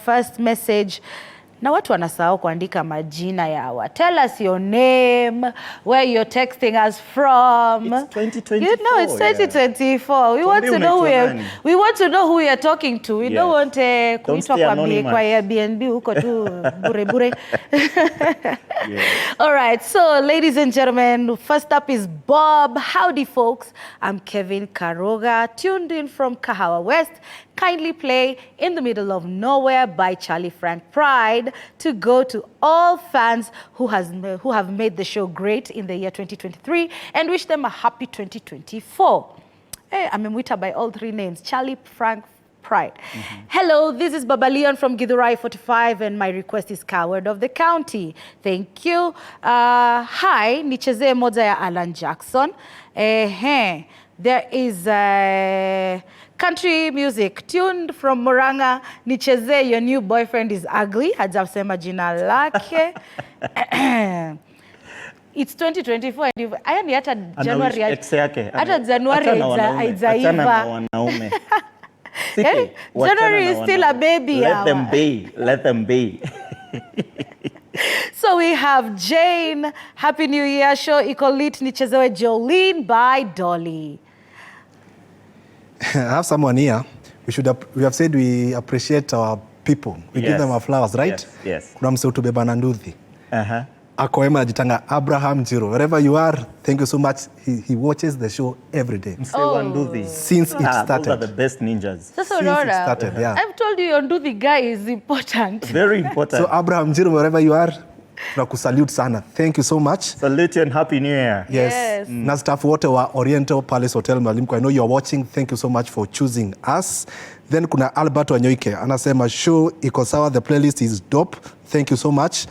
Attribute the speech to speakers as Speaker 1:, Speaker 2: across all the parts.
Speaker 1: first message. Na watu wanasahau kuandika majina yawa. Tell us your name, where you're texting us from.
Speaker 2: It's 2024.
Speaker 1: You know, it's 2024. We want to know who you're talking to. We don't want kuitwa kwa Airbnb huko tu bure. All right, so ladies and gentlemen, first up is Bob. Howdy, folks. I'm Kevin Karoga, tuned in from Kahawa West. Kindly play In the Middle of Nowhere by Charlie Frank Pride to go to all fans who have made the show great in the year 2023 and wish them a happy 2024. Hey, I'm Mwita by all three names, Charlie Frank Pride. Hello, this is Baba Leon from Githurai 45 and my request is Coward of the County. Thank you. Hi, nichezee moja ya Alan Jackson. There is country music tuned from Muranga. Nichezee Your New Boyfriend is Ugly. Hajasema jina lake. It's 2024 and you've ayani hata January hata January haijaiva. January is still a baby.
Speaker 2: Let them be.
Speaker 1: So we have Jane. Happy New Year. Show iko lit. Nichezewe Jolene by Dolly.
Speaker 3: I have someone here. We have said we appreciate our people. We give them our flowers, right?
Speaker 2: Yes.
Speaker 3: Kuna mse utubeba na nduthi. Ako ema ajitanga Abraham Jiro. Wherever you are, thank you so much. He watches the show every day. Since it started.
Speaker 2: Those are the best ninjas.
Speaker 1: Since it
Speaker 3: started, yeah.
Speaker 1: I've told you your nduthi guy is important.
Speaker 2: Very important.
Speaker 3: So Abraham Jiro, wherever you are, tunakusalute sana. Thank you so much.
Speaker 2: Salute you and Happy New Year.
Speaker 1: Yes.
Speaker 3: Na staff wote wa Oriental Palace Hotel Malimko, I know you're watching. Thank you so much for choosing us. Then kuna Albert Wanyoike. Anasema show iko sawa, the playlist is dope. Thank you so much.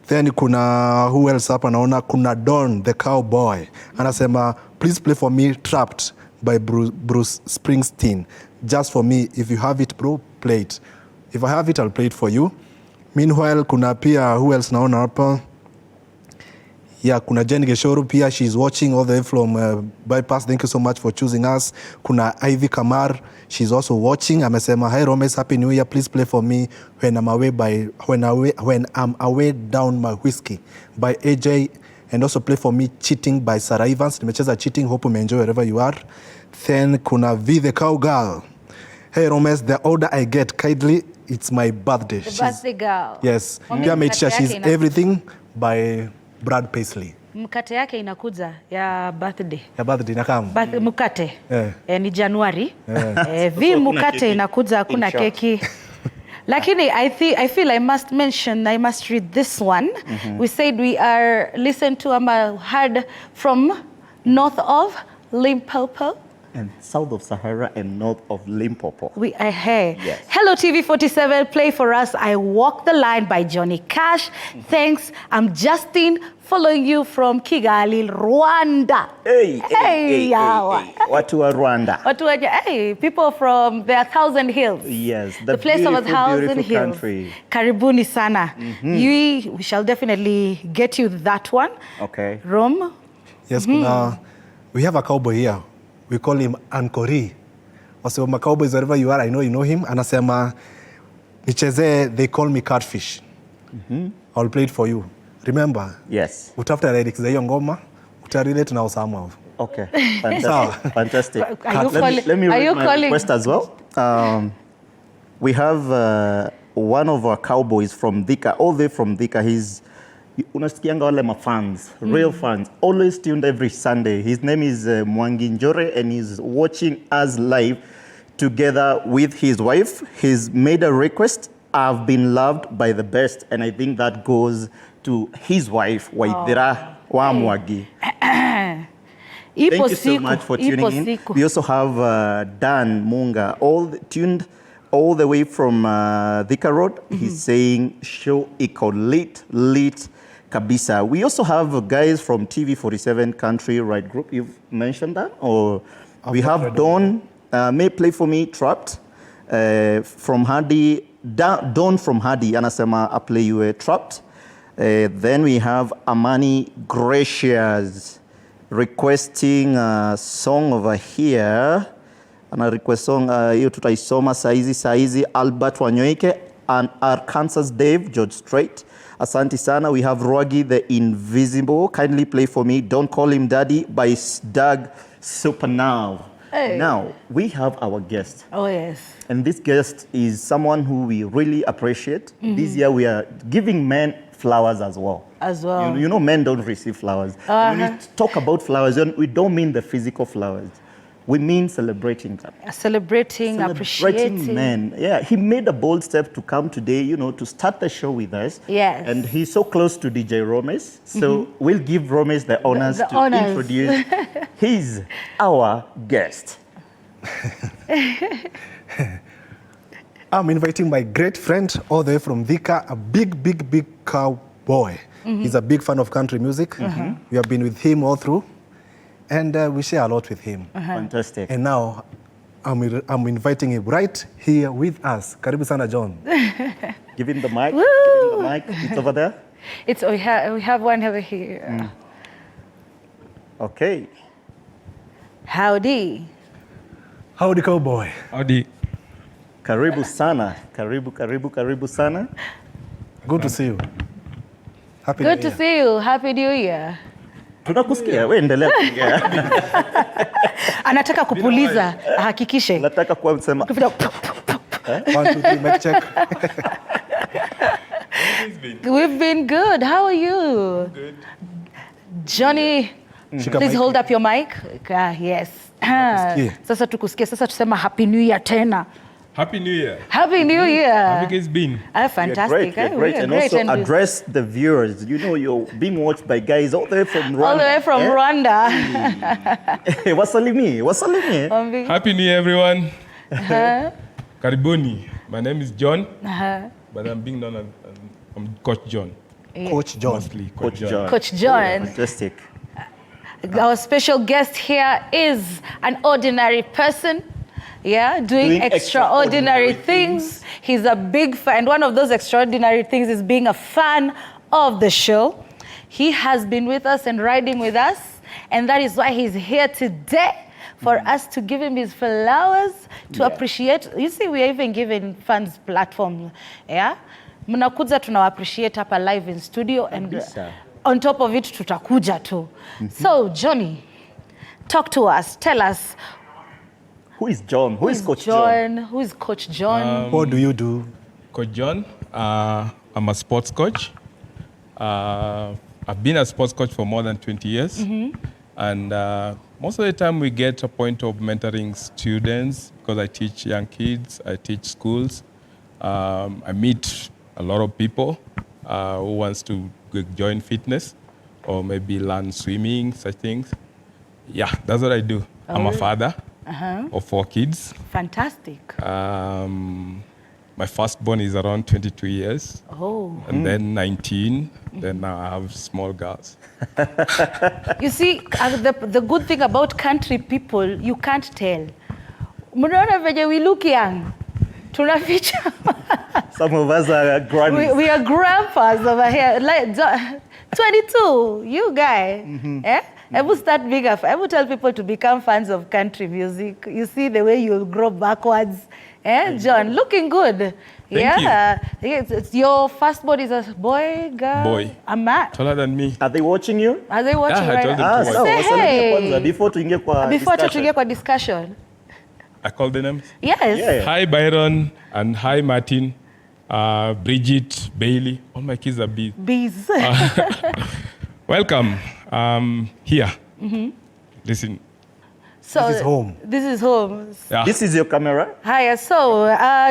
Speaker 3: Then kuna who else hapa naona kuna Don the Cowboy. Anasema please play for me Trapped by Bruce Springsteen. Just for me, if you have it bro, play it. If I have it, I'll play it for you. Meanwhile, kuna pia who else naona hapa? Yeah, kuna Jenny Geshoru pia, she's watching all the way from Bypass. Thank you so much for choosing us. Kuna Ivy Kamar, she's also watching. Amesema, hi Romes, Happy New Year. Please play for me When I'm Away Down My Whiskey by AJ, and also play for me Cheating by Sarah Evans. Nimecheza Cheating, hope you enjoy wherever you are. Then kuna V the Cowgirl. Hey Romes, the older I get, kindly, it's my birthday.
Speaker 1: The birthday girl.
Speaker 3: Yes. Pia made sure she's Everything by Brad Paisley.
Speaker 1: Mkate yake inakuja ya birthday.
Speaker 3: Ya birthday inakam.
Speaker 1: Mkate. Ni Januari. Vi mkate inakuja hakuna keki. Lakini I feel I must read this one. We said we are listened to heard from north of Limpopo.
Speaker 2: And south of Sahara and north of Limpopo.
Speaker 1: We are here.
Speaker 2: Yes.
Speaker 1: Hello TV47, play for us I Walk the Line by Johnny Cash. Thanks. I'm Justin, following you from Kigali, Rwanda.
Speaker 2: Hey. Watu wa Rwanda.
Speaker 1: Hey, people from the 1,000 Hills.
Speaker 2: Yes,
Speaker 1: the place of 1,000 Hills.
Speaker 2: Country.
Speaker 1: Karibuni sana. We shall definitely get you that one.
Speaker 2: Okay.
Speaker 1: Rome.
Speaker 3: Yes, we have a cowboy here. We call him Ankori. Also, my cowboys, wherever you are, I know you know him. Anasema, nicheze, they call me Catfish. I'll play it for you. Remember?
Speaker 2: Yes.
Speaker 3: Utafuta lyrics za hiyo ngoma, utarelate na Osama.
Speaker 2: Okay. Fantastic.
Speaker 1: Let
Speaker 2: me read my request as well. We have one of our cowboys from Thika, all the way from Thika. He's unasikianga wale fans, real fans, always tuned every Sunday. His name is Mwangi Njore and he's watching us live together with his wife. He's made a request, I've been loved by the best, and I think that goes to his wife, Waithira wa Mwagi. Thank you so much for tuning in. We also have Dan Munga, tuned all the way from Thika Road. He's saying, show iko lit kabisa. We also have guys from TV47 Country Right Group. You've mentioned that? Or we have Dawn, may play for me Trapped from Hardy. Dawn from Hardy, anasema I play you Trapped. Then we have Amani Gracious requesting a song over here. Ana request song hiyo tutaisoma saizi Albert Wanyoike and Arkansas Dave, George Strait. Asante Sana. We have Rogi the Invisible. Kindly play for me. Don't Call Him Daddy by Doug Supernow.
Speaker 1: Hey.
Speaker 2: Now, we have our guest.
Speaker 1: Oh, yes.
Speaker 2: And this guest is someone who we really appreciate. This year we are giving men flowers as well.
Speaker 1: As well.
Speaker 2: You know, men don't receive flowers. When we talk about flowers, we don't mean the physical flowers. We mean celebrating them.
Speaker 1: Celebrating, appreciating.
Speaker 2: Men. Yeah, he made a bold step to come today, you know, to start the show with us.
Speaker 1: Yes.
Speaker 2: And he's so close to DJ Romes. So we'll give Romes the honors
Speaker 1: The
Speaker 2: to
Speaker 1: honors.
Speaker 2: introduce. He's our guest.
Speaker 3: I'm inviting my great friend all the way from Thika, a big cowboy. He's a big fan of country music. We have been with him all through, and we share a lot with him.
Speaker 2: Fantastic.
Speaker 3: And now, I'm inviting him right here with us. Karibu sana, John.
Speaker 2: Give him the mic.
Speaker 1: Woo!
Speaker 2: Give him the mic. It's over there.
Speaker 1: We have one over here.
Speaker 2: Okay.
Speaker 1: Howdy.
Speaker 3: Howdy, cowboy.
Speaker 4: Howdy.
Speaker 2: Karibu sana. Karibu sana.
Speaker 3: Good to see you. Happy
Speaker 1: Good
Speaker 3: New
Speaker 1: to
Speaker 3: Year.
Speaker 1: see you. Happy New Year.
Speaker 2: Tunakusikia. Wewe endelea kuongea.
Speaker 1: Anataka kupuliza, ahakikishe.
Speaker 2: Nataka kuwa msema.
Speaker 3: 1, 2, 3, mic check.
Speaker 1: We've been good. How are you?
Speaker 4: Good.
Speaker 1: Johnny,
Speaker 3: Shika
Speaker 1: please
Speaker 3: mic.
Speaker 1: hold up your mic. Yes.
Speaker 3: Tukusikie.
Speaker 1: Sasa tukusikie. Sasa tusema Happy New Year tena.
Speaker 4: Happy New Year.
Speaker 1: Happy New
Speaker 4: How
Speaker 1: Year.
Speaker 4: you guys been?
Speaker 1: Fantastic.
Speaker 2: You're great. And also address the viewers. You know, you're being watched by guys all the way from Rwanda.
Speaker 1: all the way from Rwanda.
Speaker 2: Wasalimie.
Speaker 4: Happy New Year, everyone. Karibuni. My name is John, but I'm being known as I'm Coach John.
Speaker 3: Coach John.
Speaker 4: Mostly
Speaker 2: Coach John.
Speaker 1: Coach John.
Speaker 2: Fantastic.
Speaker 1: Our special guest here is an ordinary person. Yeah, doing extraordinary things. He's a big fan. And one of those extraordinary things is being a fan of the show. He has been with us and riding with us. And that is why he's here today, for us to give him his flowers, to appreciate. You see, we are even giving fans platforms. Yeah? Mnakuja tunawa appreciate hapa live in studio. And on top of it, tutakuja too. So, Johnny, talk to us. Tell us.
Speaker 2: Who is John? Who is Coach John?
Speaker 1: Who is Coach John?
Speaker 3: What do you do?
Speaker 4: Coach John. I'm a sports coach. I've been a sports coach for more than 20 years. And most of the time we get a point of mentoring students because I teach young kids, I teach schools. I meet a lot of people who wants to join fitness or maybe learn swimming, such things. Yeah, that's what I do. I'm a father of 4 kids.
Speaker 1: Fantastic.
Speaker 4: My firstborn is around 22 years.
Speaker 1: Oh.
Speaker 4: And then 19. Then now I have small girls.
Speaker 1: You see, the good thing about country people, you can't tell. Mnaona venye we look young. Tunaficha.
Speaker 2: Some of us are grannies.
Speaker 1: We are grandpas over here. Like 22, you guy. Eh? I will start bigger. I will tell people to become fans of country music. You see the way you'll grow backwards. Eh, John, looking good.
Speaker 4: Thank
Speaker 1: you. Your firstborn is a boy, girl?
Speaker 4: Boy.
Speaker 1: A man.
Speaker 4: Taller than me.
Speaker 2: Are they watching you?
Speaker 1: Are they watching
Speaker 4: Yeah, I
Speaker 1: right
Speaker 4: told
Speaker 1: now?
Speaker 4: them to
Speaker 2: Sawa,
Speaker 4: watch.
Speaker 1: Say
Speaker 2: wasalimie
Speaker 1: hey.
Speaker 2: kwanza before tuingie kwa
Speaker 1: Before
Speaker 2: discussion.
Speaker 1: tuingie kwa discussion.
Speaker 4: I call the names.
Speaker 1: Yes.
Speaker 2: Yeah.
Speaker 4: Hi, Byron, and hi, Martin, Bridget, Bailey. All my kids are bees.
Speaker 1: Bees.
Speaker 4: Welcome. Here. Listen.
Speaker 1: So,
Speaker 3: This is home.
Speaker 1: This is home.
Speaker 4: Yeah.
Speaker 2: This is your camera?
Speaker 1: Hi, so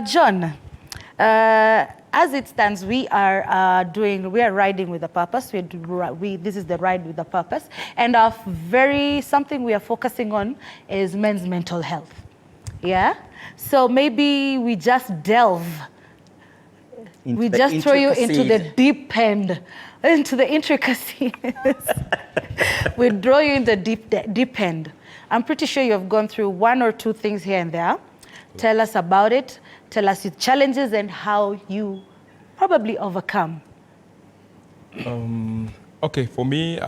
Speaker 1: John, as it stands, we are riding with a purpose. This is the ride with a purpose, and something we are focusing on is men's mental health. Yeah, so maybe we just delve. We just throw you into the deep end, into the intricacies. We draw you in the deep end. I'm pretty sure you have gone through 1 or 2 things here and there. Tell us about it. Tell us your challenges and how you probably overcome.
Speaker 4: Okay, for me,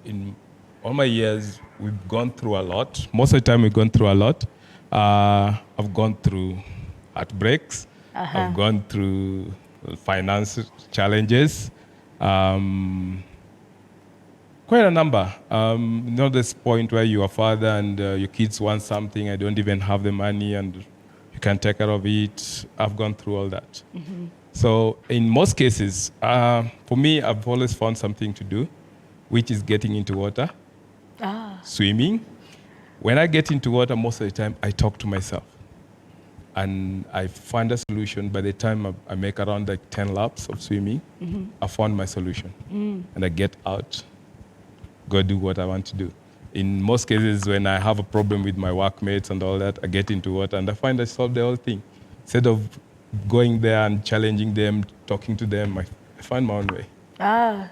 Speaker 4: in all my years, we've gone through a lot. Most of the time, we've gone through a lot. I've gone through heartbreaks. I've gone through finance challenges. Quite a number. Not this point where you're a father and your kids want something, I don't even have the money and you can take care of it. I've gone through all that. So in most cases, for me, I've always found something to do, which is getting into water, swimming. When I get into water, most of the time, I talk to myself. And I find a solution. By the time I make around like 10 laps of swimming, I found my solution. And I get out, go do what I want to do. In most cases, when I have a problem with my workmates and all that, I get into water and I find I solve the whole thing. Instead of going there and challenging them, talking to them, I find my own way. Yeah.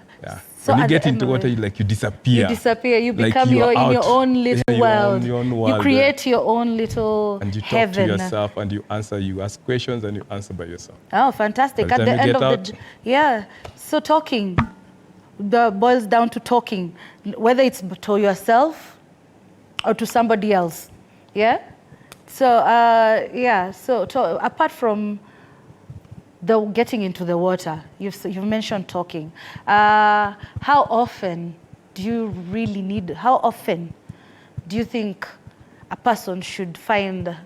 Speaker 1: So
Speaker 4: when you get into water, you disappear.
Speaker 1: You disappear. You
Speaker 4: Like
Speaker 1: become
Speaker 4: you're
Speaker 1: in your
Speaker 4: out.
Speaker 1: own little
Speaker 4: Yeah, you're
Speaker 1: world.
Speaker 4: on your own world,
Speaker 1: You create your own little
Speaker 4: and you talk
Speaker 1: heaven.
Speaker 4: to yourself and you answer. You ask questions and you answer by yourself.
Speaker 1: Oh, fantastic!
Speaker 4: By the
Speaker 1: At the
Speaker 4: time you
Speaker 1: end
Speaker 4: get
Speaker 1: of
Speaker 4: out-
Speaker 1: the yeah. So talking, boils down to talking, whether it's to yourself or to somebody else. Yeah. So yeah. So apart from the getting into the water, you've mentioned talking. How often do you really need? How often do you think a person should find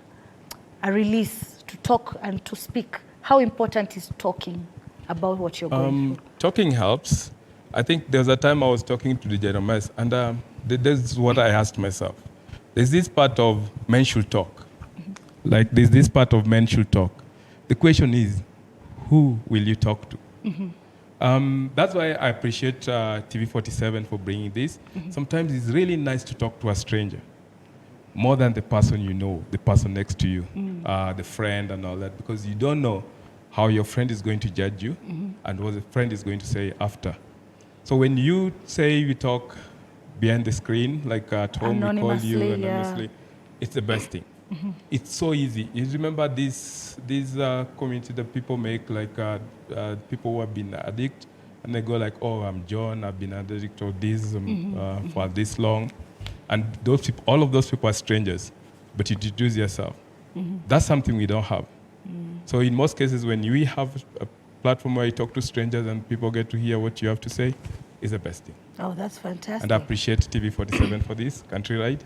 Speaker 1: a release to talk and to speak? How important is talking about what you're going through?
Speaker 4: Talking helps. I think there was a time I was talking to the Jeremiahs, and this is what I asked myself. There's this part of men should talk. Like there's this part of men should talk. The question is, who will you talk to? That's why I appreciate TV47 for bringing this. Sometimes it's really nice to talk to a stranger, more than the person you know, the person next to you, the friend and all that, because you don't know how your friend is going to judge you and what the friend is going to say after. So when you say you talk behind the screen, like at home we call you anonymously, it's the best thing. It's so easy. You remember this community that people make, like people who have been addict, and they go like, oh, I'm John, I've been addict of this for this long. And those people, all of those people are strangers, but you introduce yourself. That's something we don't have. So in most cases, when we have a platform where you talk to strangers and people get to hear what you have to say, is the best thing.
Speaker 1: Oh, that's fantastic.
Speaker 4: And I appreciate TV47 for this, Country Ride.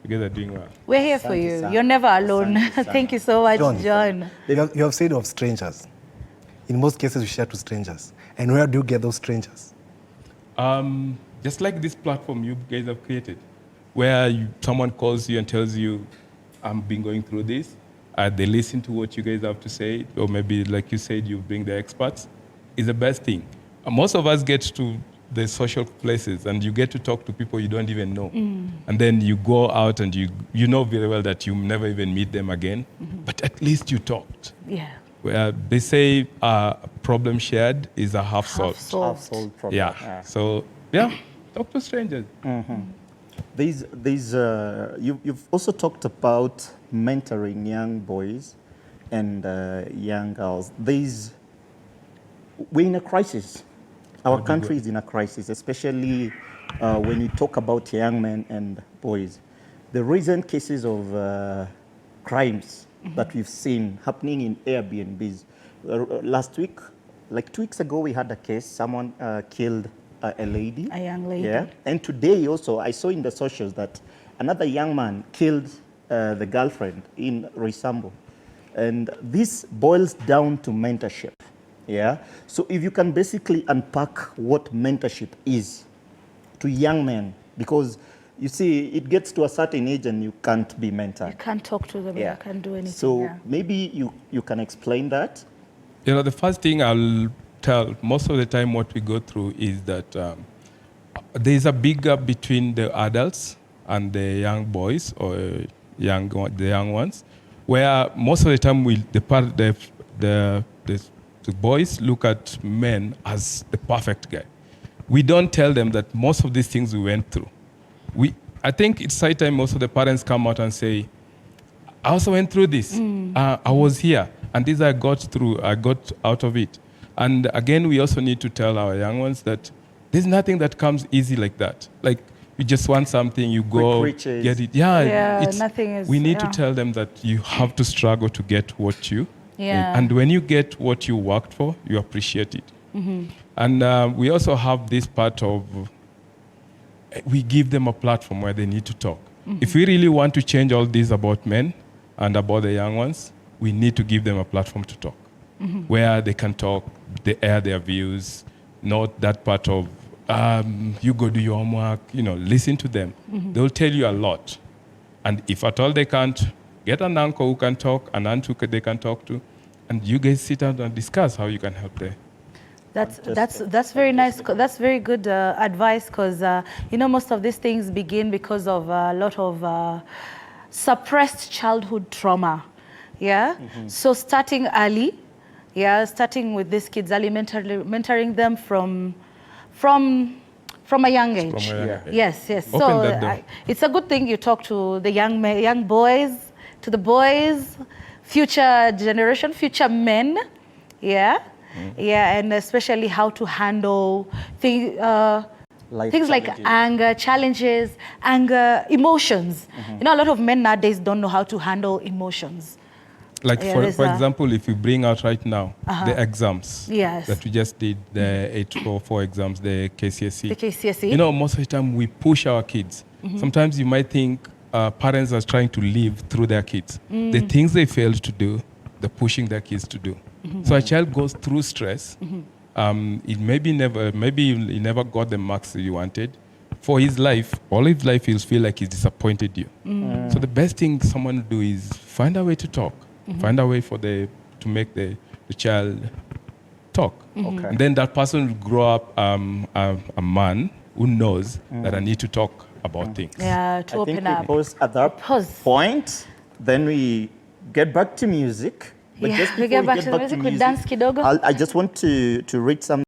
Speaker 4: You guys are doing well.
Speaker 1: We're here for you. You're never alone. Thank you so much, John.
Speaker 3: You have said of strangers. In most cases, we share to strangers. And where do you get those strangers?
Speaker 4: Just like this platform you guys have created, where someone calls you and tells you, I've been going through this. They listen to what you guys have to say, or maybe, like you said, you bring the experts. It's the best thing. Most of us get to the social places and you get to talk to people you don't even know. And then you go out and you know very well that you never even meet them again, but at least you talked.
Speaker 1: Yeah.
Speaker 4: Where they say problem shared is a half solved.
Speaker 2: Household problem.
Speaker 4: Yeah. So, yeah, talk to strangers.
Speaker 2: You've also talked about mentoring young boys and young girls. We're in a crisis. Our country is in a crisis, especially when you talk about young men and boys. The recent cases of crimes that we've seen happening in Airbnbs. Last week, like 2 weeks ago, we had a case. Someone killed a lady.
Speaker 1: A young lady.
Speaker 2: Yeah. And today also, I saw in the socials that another young man killed the girlfriend in Roysambu. And this boils down to mentorship. Yeah. So if you can basically unpack what mentorship is to young men, because you see, it gets to a certain age and you can't be mentored.
Speaker 1: You can't talk to them.
Speaker 2: Yeah.
Speaker 1: You can't do anything.
Speaker 2: So
Speaker 1: yeah.
Speaker 2: maybe you can explain that.
Speaker 4: You know, the first thing I'll tell, most of the time what we go through is that there's a big gap between the adults and the young boys or the young ones, where most of the time the boys look at men as the perfect guy. We don't tell them that most of these things we went through. I think it's high time most of the parents come out and say, I also went through this. I was here, and this I got through. I got out of it. And again, we also need to tell our young ones that there's nothing that comes easy like that. Like, you just want something, you go get it.
Speaker 1: Yeah, nothing is.
Speaker 4: We need to tell them that you have to struggle to get what you
Speaker 1: Yeah.
Speaker 4: And when you get what you worked for, you appreciate it. And we also have this part of, we give them a platform where they need to talk. If we really want to change all this about men and about the young ones, we need to give them a platform to talk, where they can talk, they air their views, not that part of, you go do your homework, listen to them. They'll tell you a lot. And if at all they can't, get an uncle who can talk, an aunt who they can talk to, and you guys sit down and discuss how you can help them.
Speaker 1: That's very nice. That's very good advice, because most of these things begin because of a lot of suppressed childhood trauma. Yeah. So starting early, starting with these kids early, mentoring them from a young age. Yes. So it's a good thing you talk to the young boys, to the boys, future generation, future men. Yeah. And especially how to handle things like anger, challenges, emotions. A lot of men nowadays don't know how to handle emotions.
Speaker 4: Like, for example, if you bring out right now the exams that we just did, the 844 exams, the KCSE.
Speaker 1: The KCSE.
Speaker 4: Most of the time we push our kids. Sometimes you might think parents are trying to live through their kids. The things they failed to do, they're pushing their kids to do. So a child goes through stress. It maybe he never got the marks that you wanted. For his life, all his life he'll feel like he's disappointed you. So the best thing someone will do is find a way to talk. Find a way to make the child talk. And then that person will grow up a man who knows that I need to talk about things.
Speaker 1: Yeah, to open up.
Speaker 2: I think we pause at that point, then we get back to music. But just before we get back to music,
Speaker 1: we dance kidogo.
Speaker 2: I just want to read some